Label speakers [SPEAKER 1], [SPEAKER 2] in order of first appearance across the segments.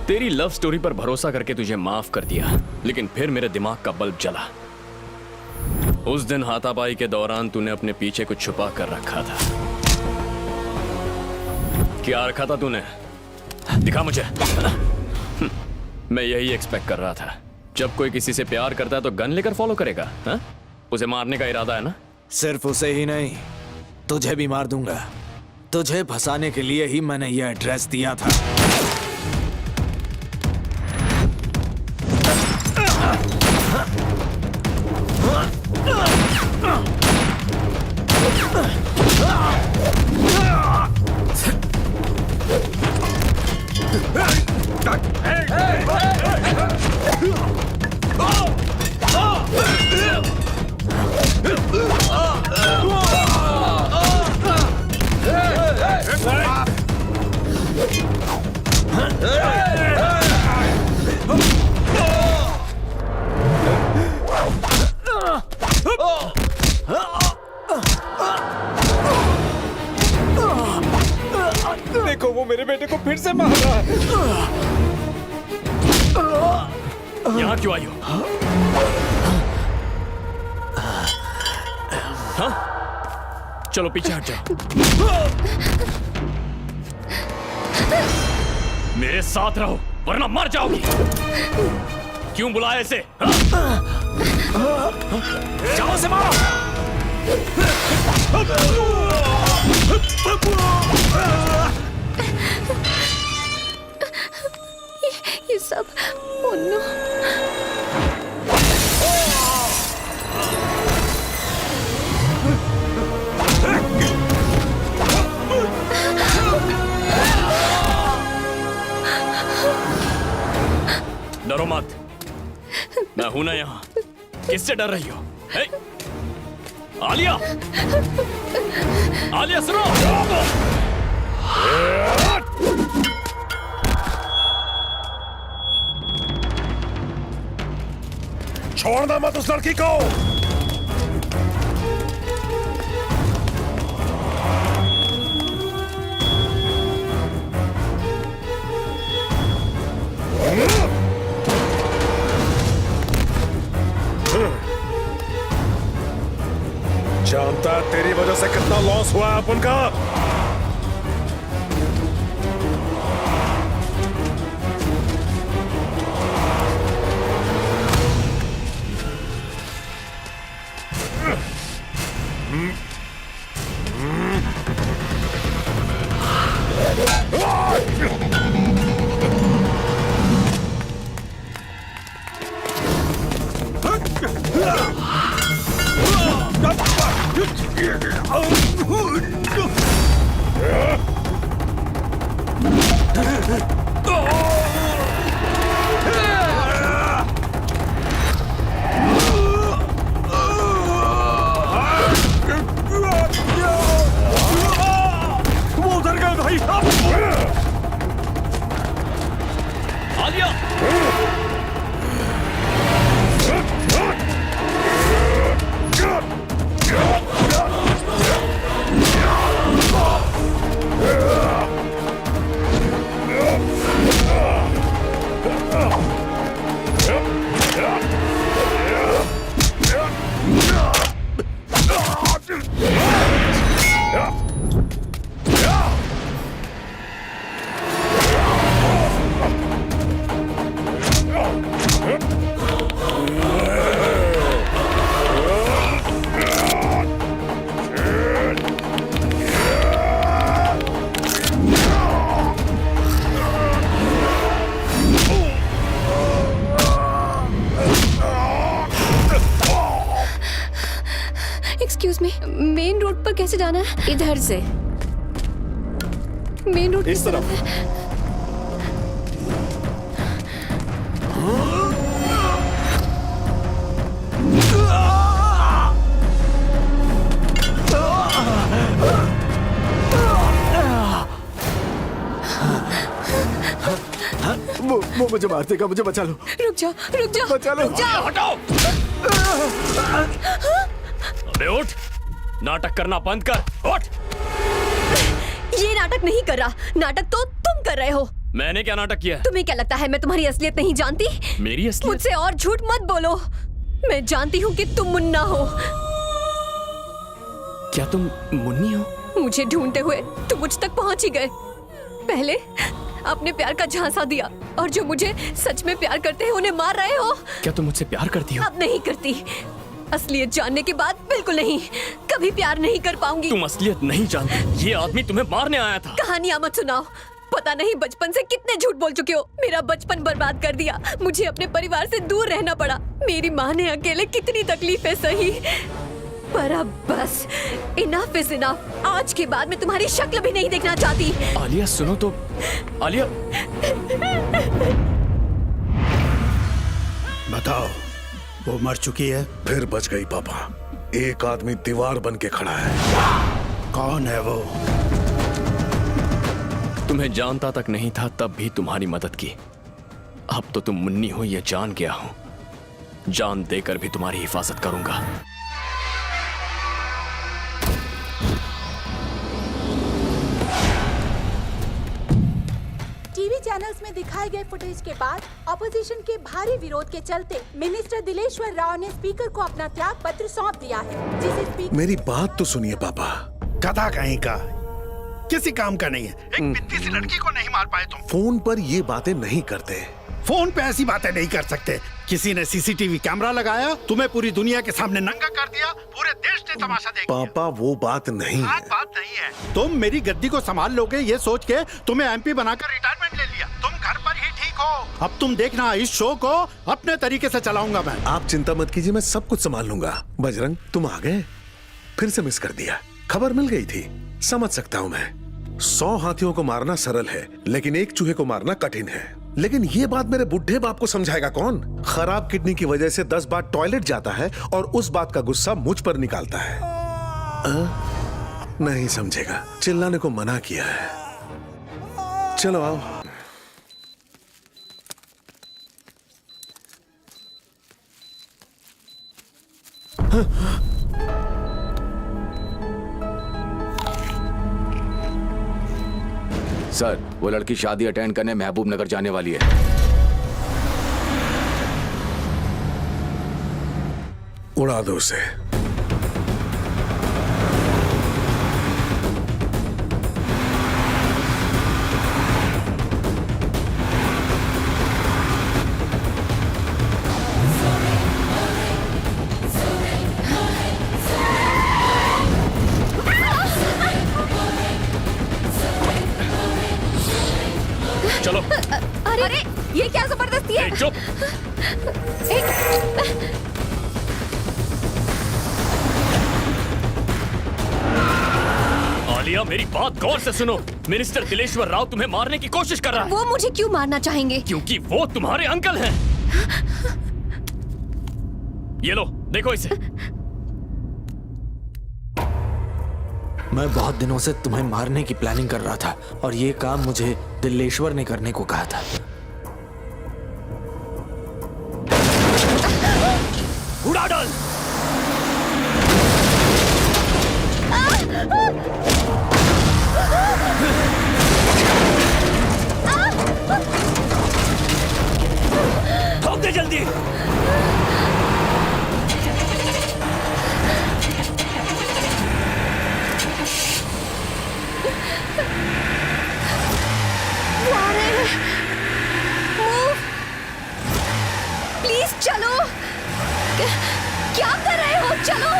[SPEAKER 1] तेरी love story पर भरोसा करके तुझे माफ कर दिया, लेकिन फिर मेरे दिमाग का बल्ब जला। उस दिन हाथापाई के दौरान तूने अपने पीछे कुछ छुपा कर रखा था। क्या रखा था तूने? दिखा मुझे। मैं यही एक्सपेक्ट कर रहा था। जब कोई किसी से प्यार करता है तो गन लेकर फॉलो करेगा, हा? उसे मारने का इरादा है ना?
[SPEAKER 2] सिर्फ उसे ही नहीं, तुझे भी मार दूंगा। तुझे फंसाने के लिए ही मैंने यह एड्रेस दिया था।
[SPEAKER 3] देखो, वो मेरे बेटे को फिर से मार रहा है।
[SPEAKER 1] यहाँ क्यों आई हो? हाँ? चलो पीछे हट जाओ। मेरे साथ रहो वरना मर जाओगी। क्यों बुलाया इसे?
[SPEAKER 2] जाओ से मारो।
[SPEAKER 4] ये सब उन्नो।
[SPEAKER 1] डरो मत, मैं हूं ना यहाँ। किससे डर रही हो? हे? आलिया, आलिया सुनो।
[SPEAKER 3] छोड़ना मत उस लड़की को। जानता है तेरी वजह से कितना लॉस हुआ है अपन का।
[SPEAKER 1] Alia,
[SPEAKER 4] excuse me, main road पर कैसे जाना है?
[SPEAKER 5] इधर से।
[SPEAKER 4] मेन रोड
[SPEAKER 3] इस तरफ।
[SPEAKER 2] वो मुझे मार देगा, मुझे बचा लो।
[SPEAKER 4] रुक जाओ, रुक जाओ,
[SPEAKER 2] बचा लो।
[SPEAKER 4] रुक जाओ।
[SPEAKER 1] हटाओ। अबे उठ, नाटक करना बंद कर। उठ।
[SPEAKER 4] ये नाटक नहीं कर रहा, नाटक तो तुम कर रहे हो।
[SPEAKER 1] मैंने क्या नाटक किया है?
[SPEAKER 4] तुम्हें क्या लगता है मैं तुम्हारी असलियत नहीं जानती?
[SPEAKER 1] मेरी असलियत?
[SPEAKER 4] मुझसे और झूठ मत बोलो। मैं जानती हूँ कि तुम मुन्ना हो।
[SPEAKER 1] क्या तुम मुन्नी हो?
[SPEAKER 4] मुझे ढूंढते हुए तुम मुझ तक पहुँच ही गए। पहले अपने प्यार का झांसा दिया और जो मुझे सच में प्यार करते हैं उन्हें मार रहे हो।
[SPEAKER 1] क्या तुम मुझसे प्यार करती हो?
[SPEAKER 4] अब नहीं करती। असलियत जानने के बाद बिल्कुल नहीं, कभी प्यार नहीं कर पाऊंगी।
[SPEAKER 1] तुम असलियत नहीं जानती। ये आदमी तुम्हें मारने आया था।
[SPEAKER 4] कहानियां मत सुनाओ। पता नहीं बचपन से कितने झूठ बोल चुके हो। मेरा बचपन बर्बाद कर दिया। मुझे अपने परिवार से दूर रहना पड़ा। मेरी माँ ने अकेले कितनी तकलीफें सही। पर अब बस, इनफ इज इनफ। आज के बाद मैं तुम्हारी शक्ल भी नहीं देखना चाहती।
[SPEAKER 1] आलिया सुनो तो। आलिया
[SPEAKER 5] बताओ, वो मर चुकी है?
[SPEAKER 3] फिर बच गई पापा। एक आदमी दीवार बन के खड़ा है।
[SPEAKER 5] कौन है वो?
[SPEAKER 1] तुम्हें जानता तक नहीं था, तब भी तुम्हारी मदद की। अब तो तुम मुन्नी हो ये जान गया हूं। जान देकर भी तुम्हारी हिफाजत करूंगा।
[SPEAKER 6] टीवी चैनल्स में दिखाए गए फुटेज के बाद ऑपोजिशन के भारी विरोध के चलते मिनिस्टर दिलेश्वर राव ने स्पीकर को अपना त्याग पत्र सौंप दिया है, जिसे स्पीकर।
[SPEAKER 3] मेरी बात तो सुनिए पापा।
[SPEAKER 5] गधा कहीं का, किसी काम का नहीं है। एक बित्ती सी लड़की को नहीं मार पाए तुम।
[SPEAKER 3] फोन पर ये बातें नहीं करते।
[SPEAKER 5] फोन पे ऐसी बातें नहीं कर सकते। किसी ने सीसीटीवी कैमरा लगाया, तुम्हें पूरी दुनिया के सामने नंगा कर दिया, पूरे देश ने तमाशा देख लिया।
[SPEAKER 3] पापा वो बात नहीं है।
[SPEAKER 5] बात नहीं है। तुम मेरी गद्दी को संभाल लोगे ये सोच के तुम्हें एमपी बनाकर रिटायरमेंट ले लिया। तुम घर पर ही ठीक हो। अब तुम देखना, इस शो को अपने तरीके से चलाऊंगा मैं।
[SPEAKER 3] आप चिंता मत कीजिए, मैं सब कुछ संभाल लूंगा। बजरंग तुम आ गए। फिर से मिस कर दिया। खबर मिल गई थी। समझ सकता हूँ मैं। 100 हाथियों को मारना सरल है, लेकिन एक चूहे को मारना कठिन है। लेकिन ये बात मेरे बुढ़े बाप को समझाएगा कौन? खराब किडनी की वजह से 10 बार टॉयलेट जाता है और उस बात का गुस्सा मुझ पर निकालता है। नहीं समझेगा। चिल्लाने को मना किया है। चलो आओ।
[SPEAKER 7] सर, वो लड़की शादी अटेंड करने महबूब नगर जाने वाली है।
[SPEAKER 3] उड़ा दो उसे।
[SPEAKER 1] चलो।
[SPEAKER 4] अरे ये क्या जबरदस्ती है?
[SPEAKER 1] चुप। आलिया मेरी बात गौर से सुनो। मिनिस्टर दिलेश्वर राव तुम्हें मारने की कोशिश कर रहा है।
[SPEAKER 4] वो मुझे क्यों मारना चाहेंगे?
[SPEAKER 1] क्योंकि वो तुम्हारे अंकल हैं। ये लो, देखो इसे।
[SPEAKER 2] मैं बहुत दिनों से तुम्हें मारने की प्लानिंग कर रहा था और ये काम मुझे दिलेश्वर ने करने को कहा था।
[SPEAKER 1] उड़ा डाल। ठोक दे जल्दी।
[SPEAKER 4] प्लीज चलो। क्या कर रहे हो? चलो।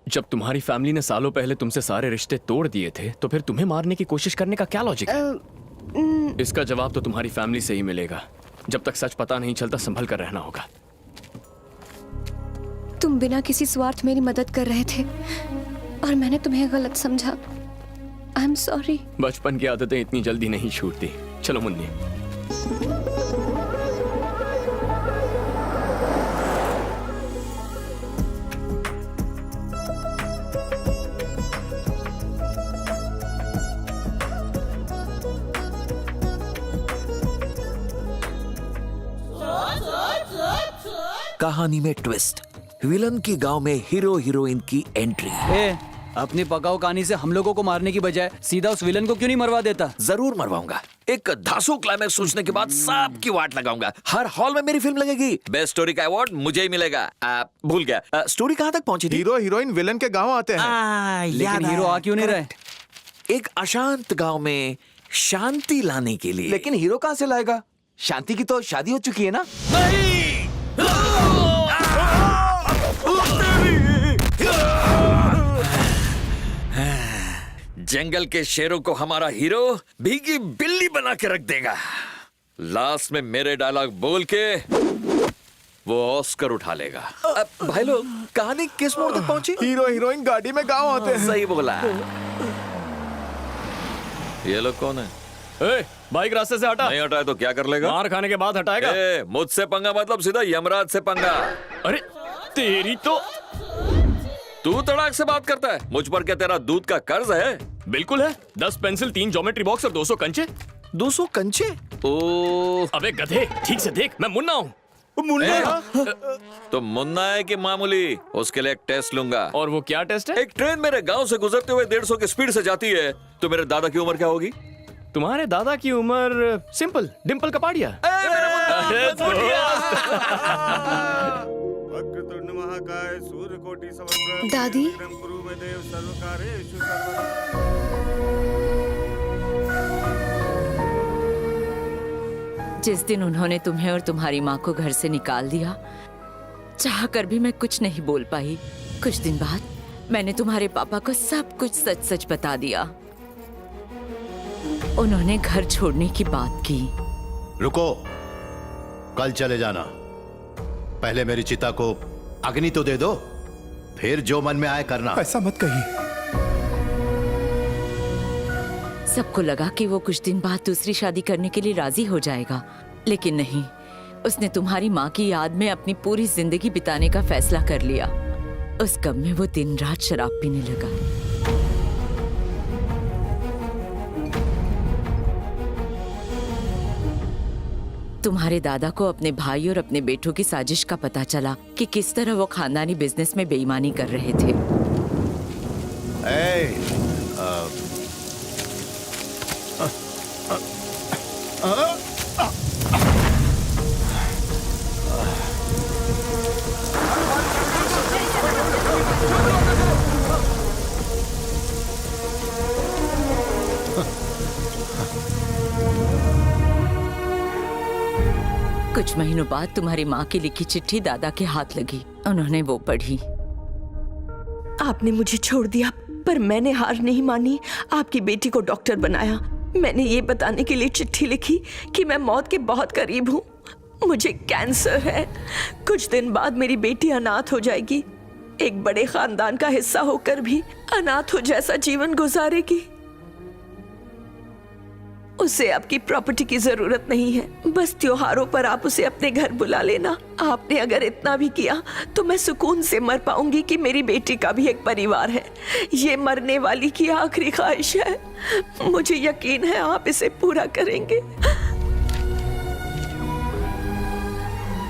[SPEAKER 1] जब तुम्हारी फैमिली ने सालों पहले तुमसे सारे रिश्ते तोड़ दिए थे, तो फिर तुम्हें मारने की कोशिश करने का क्या लॉजिक है? इसका जवाब तो तुम्हारी फैमिली से ही मिलेगा। जब तक सच पता नहीं चलता, संभल कर रहना होगा।
[SPEAKER 4] तुम बिना किसी स्वार्थ मेरी मदद कर रहे थे और मैंने तुम्हें गलत समझा। I am sorry.
[SPEAKER 1] बचपन की आदतें इतनी जल्दी नहीं छूटती। चलो मुन्नी।
[SPEAKER 8] कहानी में ट्विस्ट, विलन की गांव में हीरो हीरोइन की एंट्री।
[SPEAKER 9] अपनी पकाऊ कहानी से हम लोगों को मारने की बजाय सीधा उस विलन को क्यों नहीं मरवा देता?
[SPEAKER 8] जरूर मरवाऊंगा। एक धांसू क्लाइमैक्स सोचने के बाद सबकी वाट लगाऊंगा। हर हॉल में मेरी फिल्म लगेगी। बेस्ट स्टोरी का अवार्ड मुझे ही मिलेगा। भूल गया, स्टोरी कहाँ तक पहुंची थी?
[SPEAKER 10] हीरो हीरोइन विलन के गांव आते हैं।
[SPEAKER 9] लेकिन हीरो आ क्यों नहीं रहे?
[SPEAKER 8] एक अशांत गांव में शांति लाने के लिए।
[SPEAKER 7] लेकिन हीरो कहाँ से लाएगा? शांति की तो शादी हो चुकी है ना।
[SPEAKER 8] जंगल के शेरों को हमारा हीरो भीगी बिल्ली बना के रख देगा। लास्ट में मेरे डायलॉग बोल के वो ऑस्कर उठा लेगा। भाई लोग, कहानी किस मोड़ तक पहुंची?
[SPEAKER 10] हीरो हीरोइन गाड़ी में गांव आते हैं।
[SPEAKER 8] सही बोला। ये लोग कौन है?
[SPEAKER 1] ए, बाइक रास्ते से हटा।
[SPEAKER 8] नहीं हटाए तो क्या कर लेगा?
[SPEAKER 1] मार खाने के बाद हटाएगा।
[SPEAKER 8] मुझसे पंगा मतलब सीधा यमराज से पंगा।
[SPEAKER 1] अरे तेरी तो।
[SPEAKER 8] तू तड़ाक से बात करता है। मुझ पर क्या तेरा दूध का कर्ज है?
[SPEAKER 1] बिल्कुल है। 10 पेंसिल, 3 ज्योमेट्री बॉक्स और 200 कंचे।
[SPEAKER 8] 200 कंचे? ओ,
[SPEAKER 1] अबे गधे, ठीक से देख, मैं मुन्ना हूँ।
[SPEAKER 8] तो मुन्ना है कि मामूली? उसके लिए एक टेस्ट लूंगा।
[SPEAKER 1] और वो क्या टेस्ट है?
[SPEAKER 8] एक ट्रेन मेरे गांव से गुजरते हुए 150 की स्पीड से जाती है, तो मेरे दादा की उम्र क्या होगी?
[SPEAKER 1] तुम्हारे दादा की उम्र सिंपल, डिम्पल कपाड़िया।
[SPEAKER 4] दादी, जिस दिन उन्होंने तुम्हें और तुम्हारी माँ को घर से निकाल दिया, चाहकर भी मैं कुछ नहीं बोल पाई। कुछ दिन बाद मैंने तुम्हारे पापा को सब कुछ सच सच बता दिया। उन्होंने घर छोड़ने की बात की।
[SPEAKER 5] रुको, कल चले जाना। पहले मेरी चिता को अग्नि तो दे दो, फिर जो मन में आए करना।
[SPEAKER 10] ऐसा मत कहिए।
[SPEAKER 4] सबको लगा कि वो कुछ दिन बाद दूसरी शादी करने के लिए राजी हो जाएगा, लेकिन नहीं। उसने तुम्हारी माँ की याद में अपनी पूरी जिंदगी बिताने का फैसला कर लिया। उस गम में वो दिन रात शराब पीने लगा। तुम्हारे दादा को अपने भाई और अपने बेटों की साजिश का पता चला कि किस तरह वो खानदानी बिजनेस में बेईमानी कर रहे थे। कुछ महीनों बाद तुम्हारी माँ की लिखी चिट्ठी दादा के हाथ लगी। उन्होंने वो पढ़ी।
[SPEAKER 11] आपने मुझे छोड़ दिया, पर मैंने हार नहीं मानी। आपकी बेटी को डॉक्टर बनाया। मैंने ये बताने के लिए चिट्ठी लिखी कि मैं मौत के बहुत करीब हूँ। मुझे कैंसर है। कुछ दिन बाद मेरी बेटी अनाथ हो जाएगी। एक बड़े खानदान का हिस्सा होकर भी अनाथ हो जैसा जीवन गुजारेगी। उसे आपकी प्रॉपर्टी की जरूरत नहीं है। बस त्योहारों पर आप उसे अपने घर बुला लेना। आपने अगर इतना भी किया तो मैं सुकून से मर पाऊंगी कि मेरी बेटी का भी एक परिवार है। ये मरने वाली की आखिरी ख्वाहिश है। मुझे यकीन है आप इसे पूरा करेंगे।